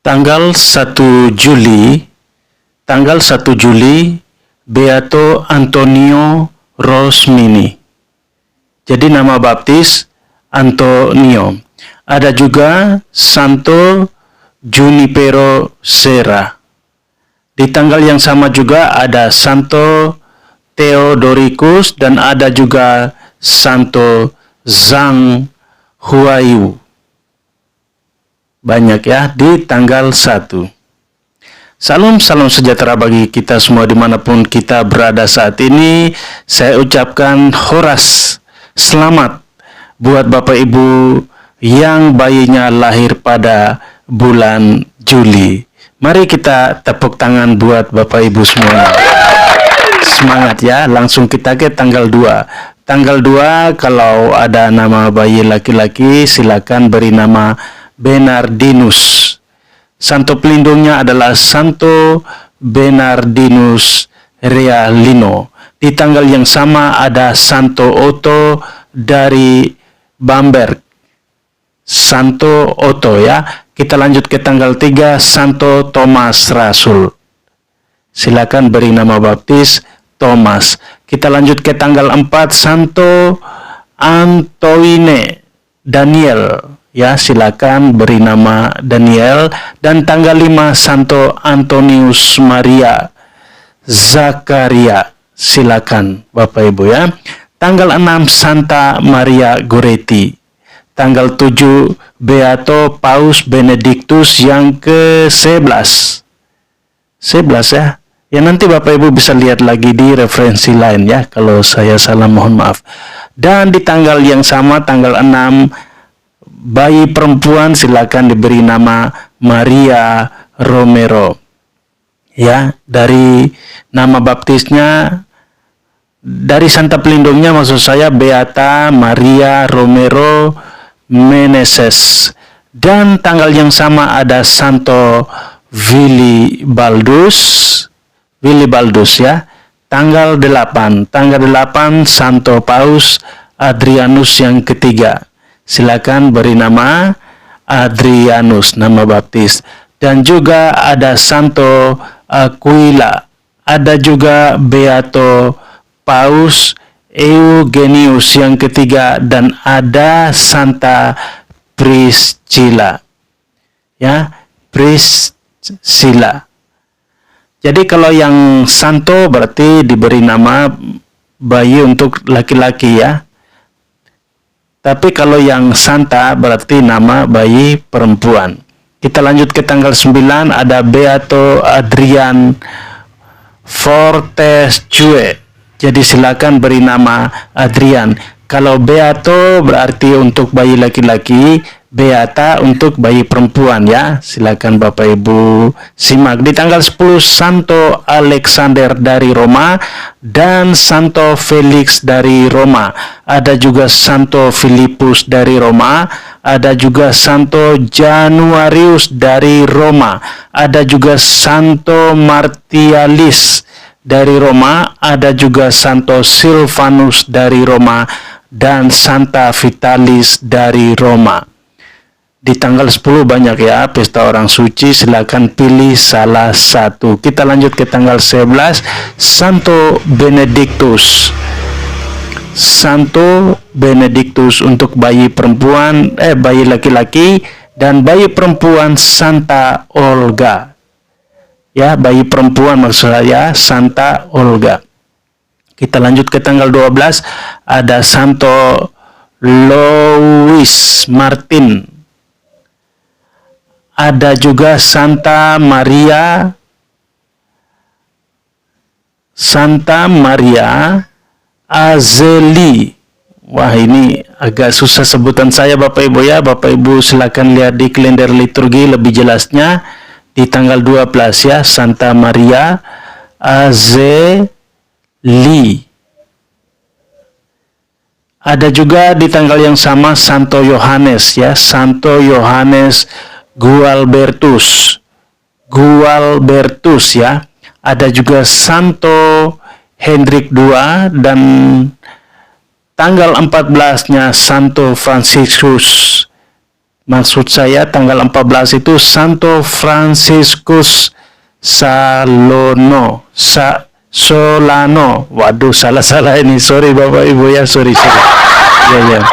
Tanggal 1 Juli, Beato Antonio Rosmini. Jadi nama baptis Antonio. Ada juga Santo Junipero Serra. Di tanggal yang sama juga ada Santo Theodoricus dan ada juga Santo Zhang Huayu. Banyak ya di tanggal 1. Salam sejahtera bagi kita semua dimanapun kita berada saat ini. Saya ucapkan horas selamat buat Bapak Ibu yang bayinya lahir pada bulan Juli. Mari kita tepuk tangan buat Bapak Ibu semua. Semangat ya, langsung kita ke tanggal 2. Tanggal 2 kalau ada nama bayi laki-laki silakan beri nama Bernardinus. Santo pelindungnya adalah Santo Bernardinus Realino. Di tanggal yang sama ada Santo Otto dari Bamberg. Santo Otto ya. Kita lanjut ke tanggal 3, Santo Thomas Rasul. Silakan beri nama baptis Thomas. Kita lanjut ke tanggal 4, Santo Antoine Daniel. Ya, silakan beri nama Daniel. Dan tanggal 5, Santo Antonius Maria Zakaria. Silakan Bapak Ibu ya. Tanggal 6, Santa Maria Goretti. Tanggal 7, Beato Paus Benedictus yang ke-11. 11 ya. Ya nanti Bapak Ibu bisa lihat lagi di referensi lain ya. Kalau saya salah mohon maaf. Dan di tanggal yang sama, tanggal 6, bayi perempuan silakan diberi nama Maria Romero. Ya, dari nama baptisnya, dari Santa pelindungnya maksud saya Beata Maria Romero Meneses. Dan tanggal yang sama ada Santo Willibaldus ya. Tanggal 8 Santo Paus Adrianus yang ketiga. Silakan beri nama Adrianus, nama baptis. Dan juga ada Santo Aquila. Ada juga Beato Paus Eugenius yang ketiga. Dan ada Santa Priscilla. Ya, Priscilla. Jadi kalau yang Santo berarti diberi nama bayi untuk laki-laki ya. Tapi kalau yang Santa berarti nama bayi perempuan. Kita lanjut ke tanggal 9, ada Beato Adrian Fortescue. Jadi silakan beri nama Adrian. Kalau Beato berarti untuk bayi laki-laki, Beata untuk bayi perempuan ya. Silakan Bapak Ibu simak. Di tanggal 10, Santo Alexander dari Roma dan Santo Felix dari Roma. Ada juga Santo Filipus dari Roma. Ada juga Santo Januarius dari Roma. Ada juga Santo Martialis dari Roma. Ada juga Santo Silvanus dari Roma dan Santa Vitalis dari Roma. Di tanggal 10 banyak ya pesta orang suci, silakan pilih salah satu. Kita lanjut ke tanggal 11, Santo Benedictus. Santo Benedictus untuk bayi perempuan, bayi laki-laki, dan bayi perempuan Santa Olga. Ya, bayi perempuan maksud saya Santa Olga. Kita lanjut ke tanggal 12, ada Santo Louis Martin. Ada juga Santa Maria Azeli. Wah, ini agak susah sebutan saya Bapak Ibu ya. Bapak Ibu silakan lihat di kalender liturgi lebih jelasnya. Di tanggal 12 ya, Santa Maria Azeli. Ada juga di tanggal yang sama Santo Yohanes ya, Santo Yohanes Gualbertus ya. Ada juga Santo Hendrik II dan tanggal 14-nya Santo Franciscus Maksud saya tanggal 14 itu Santo Franciscus Solano. Waduh, salah ini. Sorry Bapak Ibu ya, sorry. Ya.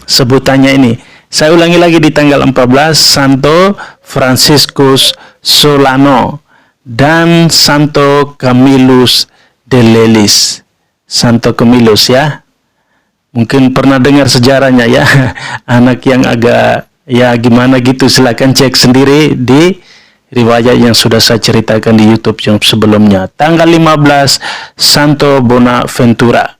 Sebutannya ini. Saya ulangi lagi, di tanggal 14 Santo Franciscus Solano dan Santo Camillus de Lelis. Santo Camillus ya. Mungkin pernah dengar sejarahnya ya. Anak yang agak ya gimana gitu, silakan cek sendiri di riwayat yang sudah saya ceritakan di YouTube yang sebelumnya. Tanggal 15 Santo Bonaventura.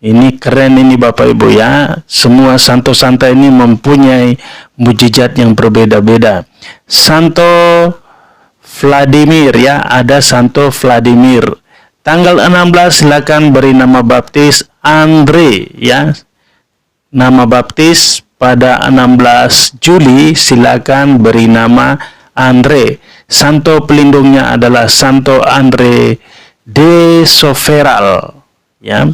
Ini keren ini Bapak Ibu ya. Semua santo-santa ini mempunyai mujizat yang berbeda-beda. Santo Vladimir ya, ada Santo Vladimir. Tanggal 16 silakan beri nama baptis Andre ya. Nama baptis pada 16 Juli silakan beri nama Andre. Santo pelindungnya adalah Santo Andre de Soferal ya.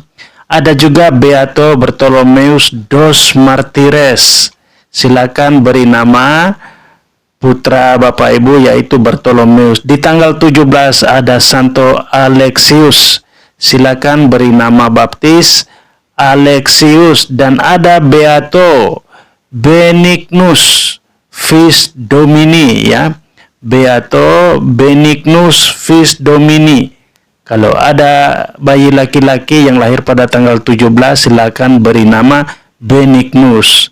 Ada juga Beato Bartolomeus dos Martires. Silakan beri nama putra Bapak Ibu yaitu Bartolomeus. Di tanggal 17 ada Santo Alexius. Silakan beri nama baptis Alexius. Dan ada Beato Benignus Vis Domini ya. Beato Benignus Vis Domini. Kalau ada bayi laki-laki yang lahir pada tanggal 17 silakan beri nama Benignus.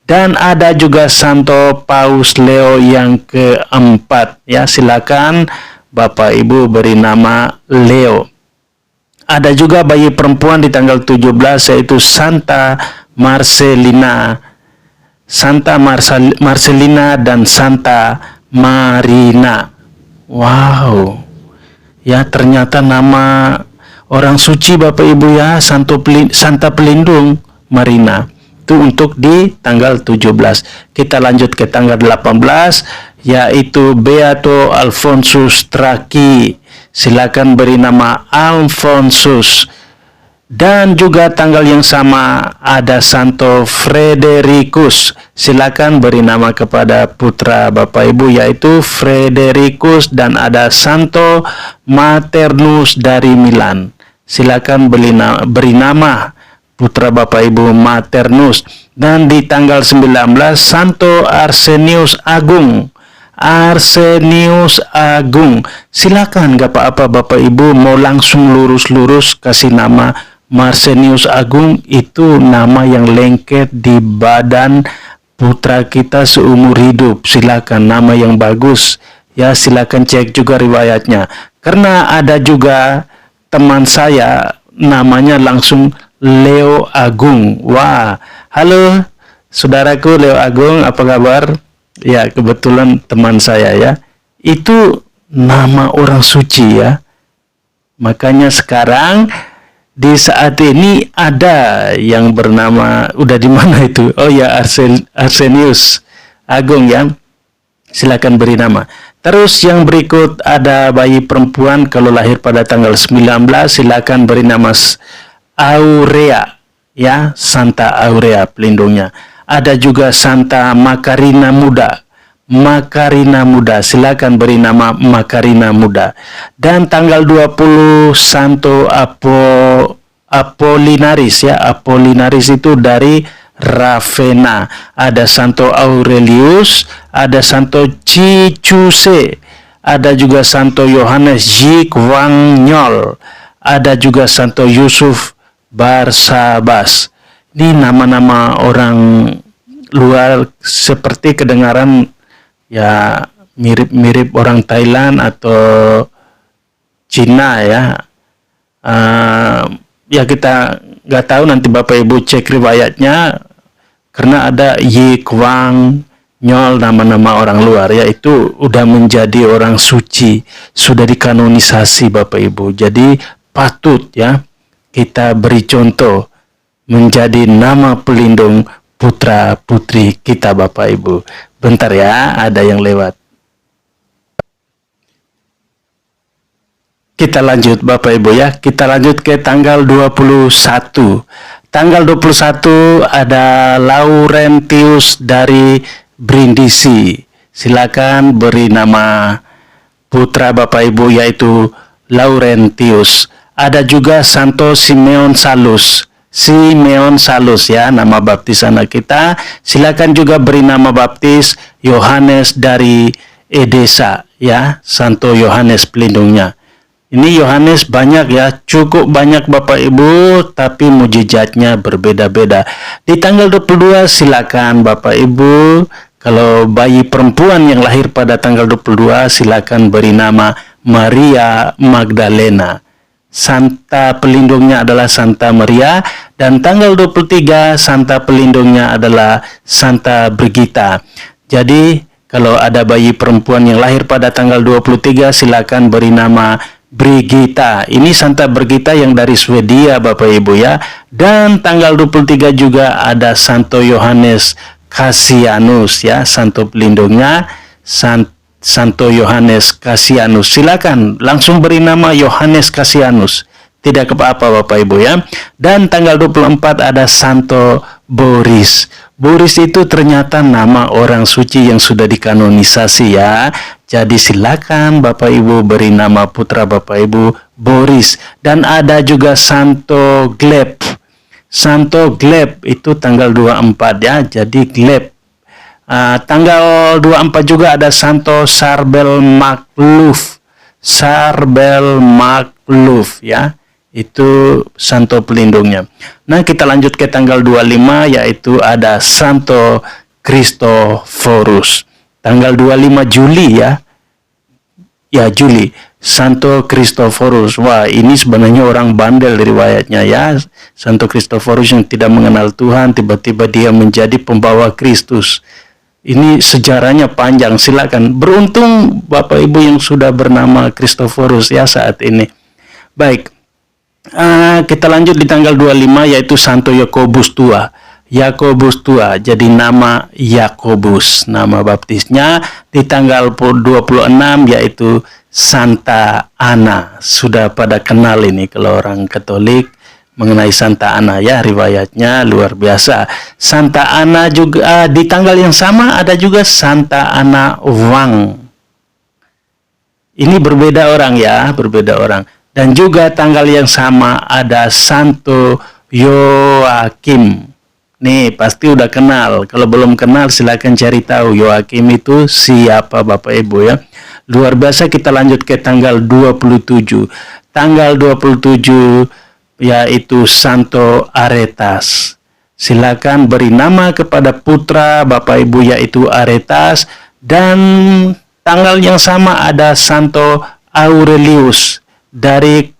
Dan ada juga Santo Paus Leo yang keempat ya, silakan Bapak Ibu beri nama Leo. Ada juga bayi perempuan di tanggal 17 yaitu Santa Marcelina. Santa Marcelina dan Santa Marina. Wow. Ya, ternyata nama orang suci Bapak Ibu ya, Santa Pelindung Marina. Itu untuk di tanggal 17. Kita lanjut ke tanggal 18 yaitu Beato Alfonsus Traki. Silakan beri nama Alfonsus. Dan juga tanggal yang sama ada Santo Fredericus. Silakan beri nama kepada putra Bapak Ibu yaitu Fredericus. Dan ada Santo Maternus dari Milan. Silakan beri nama putra Bapak Ibu Maternus. Dan di tanggal 19 Santo Arsenius Agung. Arsenius Agung. Silakan gak apa-apa Bapak Ibu mau langsung lurus-lurus kasih nama Arsenius Agung, itu nama yang lengket di badan putra kita seumur hidup. Silakan, nama yang bagus ya, silakan cek juga riwayatnya. Karena ada juga teman saya namanya langsung Leo Agung. Wah, halo saudaraku Leo Agung, apa kabar? Ya, kebetulan teman saya ya. Itu nama orang suci ya. Makanya sekarang di saat ini ada yang bernama, udah di mana itu? Oh ya, Arsenius Agung ya. Silakan beri nama. Terus yang berikut ada bayi perempuan kalau lahir pada tanggal 19 silakan beri nama Aurea ya, Santa Aurea pelindungnya. Ada juga Santa Makarina Muda. Makarina Muda, silakan beri nama Makarina Muda. Dan tanggal 20 Santo Apollinaris ya. Apollinaris itu dari Ravenna. Ada Santo Aurelius, ada Santo Cicuse, ada juga Santo Yohanes Jigwanyol, ada juga Santo Yusuf Barsabas. Ini nama-nama orang luar seperti kedengaran ya, mirip-mirip orang Thailand atau Cina ya. Ya kita nggak tahu, nanti Bapak Ibu cek riwayatnya. Karena ada Yi Kwang Nyol, nama-nama orang luar ya, itu udah menjadi orang suci, sudah dikanonisasi Bapak Ibu. Jadi patut ya kita beri contoh menjadi nama pelindung putra putri kita Bapak Ibu. Bentar ya, ada yang lewat. Kita lanjut Bapak Ibu ya. Kita lanjut ke tanggal 21. Tanggal 21 ada Laurentius dari Brindisi. Silakan beri nama putra Bapak Ibu yaitu Laurentius. Ada juga Santo Simeon Salus. Simeon Salus ya, nama baptis anak kita. Silakan juga beri nama baptis Yohanes dari Edesa ya, Santo Yohanes pelindungnya. Ini Yohanes banyak ya, cukup banyak Bapak Ibu, tapi mujizatnya berbeda-beda. Di tanggal 22 silakan Bapak Ibu, kalau bayi perempuan yang lahir pada tanggal 22 silakan beri nama Maria Magdalena. Santa pelindungnya adalah Santa Maria, dan tanggal 23 Santa pelindungnya adalah Santa Brigita. Jadi kalau ada bayi perempuan yang lahir pada tanggal 23 silakan beri nama Brigita. Ini Santa Brigita yang dari Swedia Bapak Ibu ya. Dan tanggal 23 juga ada Santo Yohanes Cassianus ya, Santo pelindungnya Santo Yohanes Cassianus. Silakan langsung beri nama Yohanes Cassianus. Tidak apa-apa Bapak Ibu ya. Dan tanggal 24 ada Santo Boris. Boris itu ternyata nama orang suci yang sudah dikanonisasi ya. Jadi silakan Bapak Ibu beri nama putra Bapak Ibu Boris. Dan ada juga Santo Gleb. Santo Gleb itu tanggal 24 ya. Jadi Gleb. Tanggal 24 juga ada Santo Sarbel Makluf. Sarbel Makluf ya. Itu Santo pelindungnya. Nah, kita lanjut ke tanggal 25 yaitu ada Santo Christophorus. Tanggal 25 Juli ya. Ya, Juli. Santo Christophorus. Wah, ini sebenarnya orang bandel riwayatnya ya. Santo Christophorus yang tidak mengenal Tuhan, tiba-tiba dia menjadi pembawa Kristus. Ini sejarahnya panjang. Silakan. Beruntung Bapak Ibu yang sudah bernama Christophorus ya saat ini. Baik. Kita lanjut di tanggal 25 yaitu Santo Yakobus Tua. Yakobus Tua, jadi nama Yakobus, nama baptisnya. Di tanggal 26 yaitu Santa Ana. Sudah pada kenal ini kalau orang Katolik mengenai Santa Ana ya, riwayatnya luar biasa. Santa Ana juga di tanggal yang sama ada juga Santa Ana Wang. Ini berbeda orang ya, berbeda orang. Dan juga tanggal yang sama ada Santo Yoakim. Nih pasti udah kenal. Kalau belum kenal silakan cari tahu Yoakim itu siapa Bapak Ibu ya. Luar biasa. Kita lanjut ke tanggal 27. Tanggal 27 yaitu Santo Aretas. Silakan beri nama kepada putra Bapak Ibu yaitu Aretas. Dan tanggal yang sama ada Santo Aurelius dari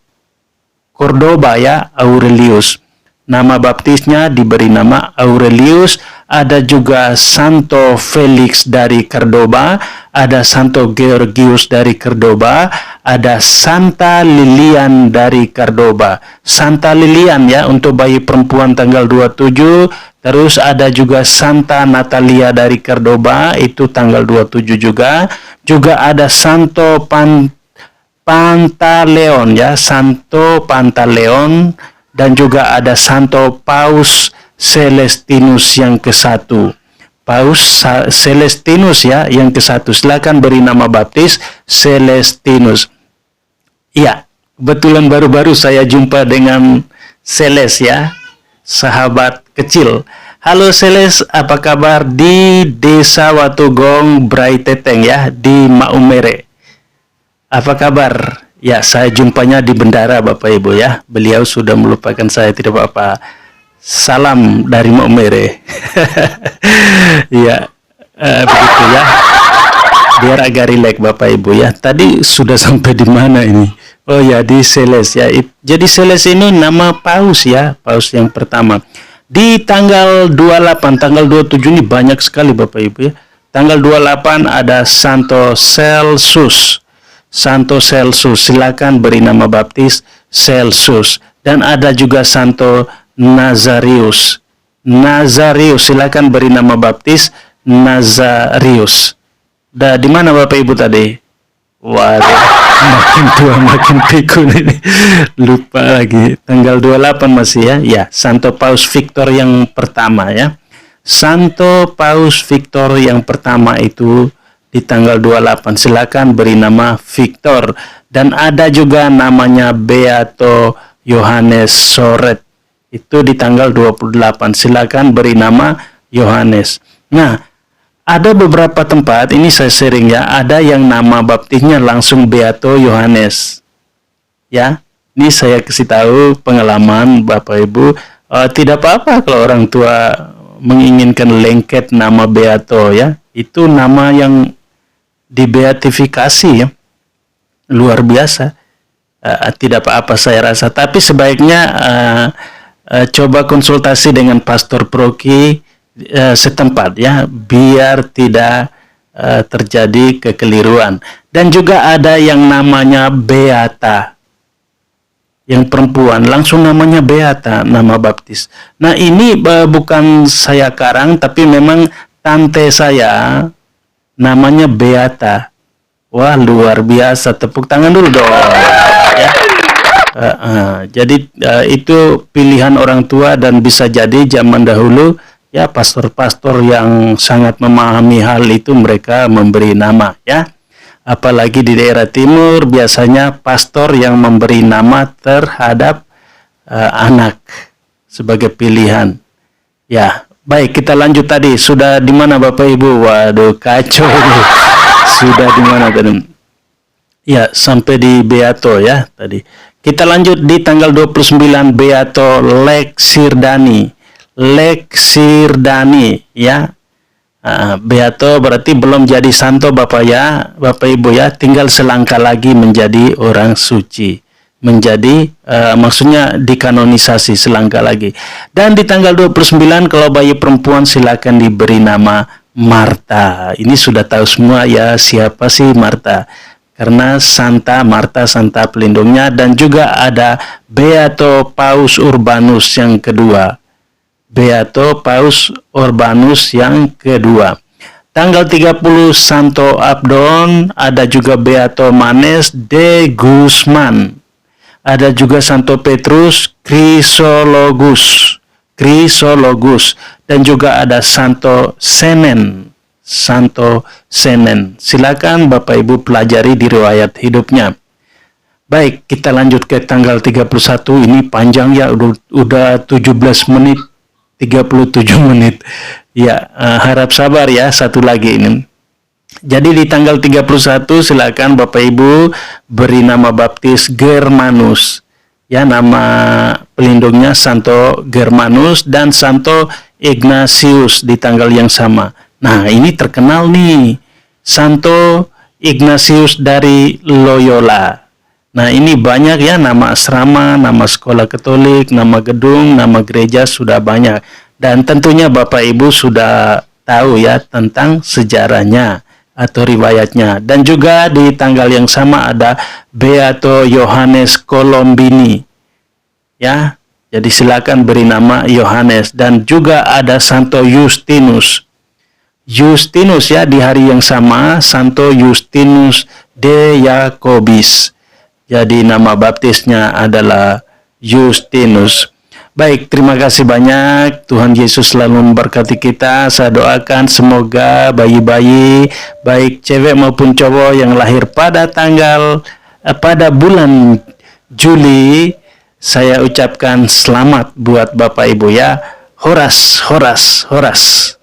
Cordoba ya, Aurelius. Nama baptisnya diberi nama Aurelius. Ada juga Santo Felix dari Cordoba, ada Santo Georgius dari Cordoba, ada Santa Lilian dari Cordoba. Santa Lilian ya untuk bayi perempuan tanggal 27. Terus ada juga Santa Natalia dari Cordoba, itu tanggal 27 juga. Juga ada Santo Pantaleon ya, Santo Pantaleon. Dan juga ada Santo Paus Celestinus yang ke-1. Paus Celestinus ya yang ke-1. Silakan beri nama baptis Celestinus. Iya, kebetulan baru-baru saya jumpa dengan Celes ya, sahabat kecil. Halo Celes, apa kabar di Desa Watugong, Braiteteng ya, di Maumere. Apa kabar? Ya, saya jumpanya di bendara Bapak Ibu ya. Beliau sudah melupakan saya, tidak apa-apa. Salam dari Maumere. Ya, begitu ya. Biar agak rileks Bapak Ibu ya. Tadi sudah sampai di mana ini? Oh ya, di Celes ya. Jadi Celes ini nama Paus ya, Paus yang pertama. Di tanggal 28, tanggal 27 ini banyak sekali Bapak Ibu ya. Tanggal 28 ada Santo Celsus. Santo Celsus, silakan beri nama baptis Celsus. Dan ada juga Santo Nazarius. Nazarius, silakan beri nama baptis Nazarius. Di mana Bapak Ibu tadi? Waduh. Makin tua makin pikun ini. Lupa lagi. Tanggal 28 masih ya. Ya, Santo Paus Victor yang pertama ya. Santo Paus Victor yang pertama itu di tanggal 28. Silakan beri nama Victor. Dan ada juga namanya Beato Yohanes Soret. Itu di tanggal 28. Silakan beri nama Yohanes. Nah, ada beberapa tempat, ini saya sering ya, ada yang nama baptisnya langsung Beato Yohanes. Ya, ini saya kasih tahu pengalaman Bapak Ibu, tidak apa-apa kalau orang tua menginginkan lengket nama Beato ya. Itu nama yang dibeatifikasi ya. Luar biasa. Tidak apa-apa saya rasa, tapi sebaiknya coba konsultasi dengan pastor proki setempat ya, biar tidak terjadi kekeliruan. Dan juga ada yang namanya Beata, yang perempuan langsung namanya Beata, nama baptis. Nah ini bukan saya karang, tapi memang tante saya namanya Beata. Wah luar biasa, tepuk tangan dulu dong ya. Jadi itu pilihan orang tua, dan bisa jadi zaman dahulu ya, pastor-pastor yang sangat memahami hal itu mereka memberi nama ya. Apalagi di daerah timur biasanya pastor yang memberi nama terhadap anak sebagai pilihan. Ya, baik, kita lanjut tadi. Sudah di mana Bapak Ibu? Waduh, kacau nih. Sudah di mana tadi? Ya, sampai di Beato ya tadi. Kita lanjut di tanggal 29 Beato Lexirdani. Lexirdani ya. Beato berarti belum jadi santo Bapak ya, Bapak Ibu ya, tinggal selangkah lagi menjadi orang suci, menjadi maksudnya dikanonisasi selangkah lagi. Dan di tanggal 29 kalau bayi perempuan silakan diberi nama Marta. Ini sudah tahu semua ya siapa sih Marta, karena Santa Marta, Santa pelindungnya. Dan juga ada Beato Paus Urbanus yang kedua. Beato Paus Urbanus yang kedua. Tanggal 30 Santo Abdon, ada juga Beato Manes de Guzman. Ada juga Santo Petrus Chrysologus. Dan juga ada Santo Senen. Santo Senen. Silakan Bapak Ibu pelajari di riwayat hidupnya. Baik, kita lanjut ke tanggal 31. Ini panjang ya, udah 17 menit. 37 menit. Ya, harap sabar ya, satu lagi ini. Jadi di tanggal 31 silakan Bapak Ibu beri nama baptis Germanus. Ya, nama pelindungnya Santo Germanus dan Santo Ignatius di tanggal yang sama. Nah, ini terkenal nih. Santo Ignatius dari Loyola. Nah, ini banyak ya, nama asrama, nama sekolah Katolik, nama gedung, nama gereja sudah banyak. Dan tentunya Bapak Ibu sudah tahu ya tentang sejarahnya atau riwayatnya. Dan juga di tanggal yang sama ada Beato Yohanes Colombini. Ya, jadi silakan beri nama Yohanes. Dan juga ada Santo Justinus. Justinus ya, di hari yang sama Santo Justinus de Jacobis. Jadi nama baptisnya adalah Justinus. Baik, terima kasih banyak. Tuhan Yesus selalu memberkati kita. Saya doakan semoga bayi-bayi, baik cewek maupun cowok yang lahir pada bulan Juli, saya ucapkan selamat buat Bapak Ibu ya. Horas, horas, horas.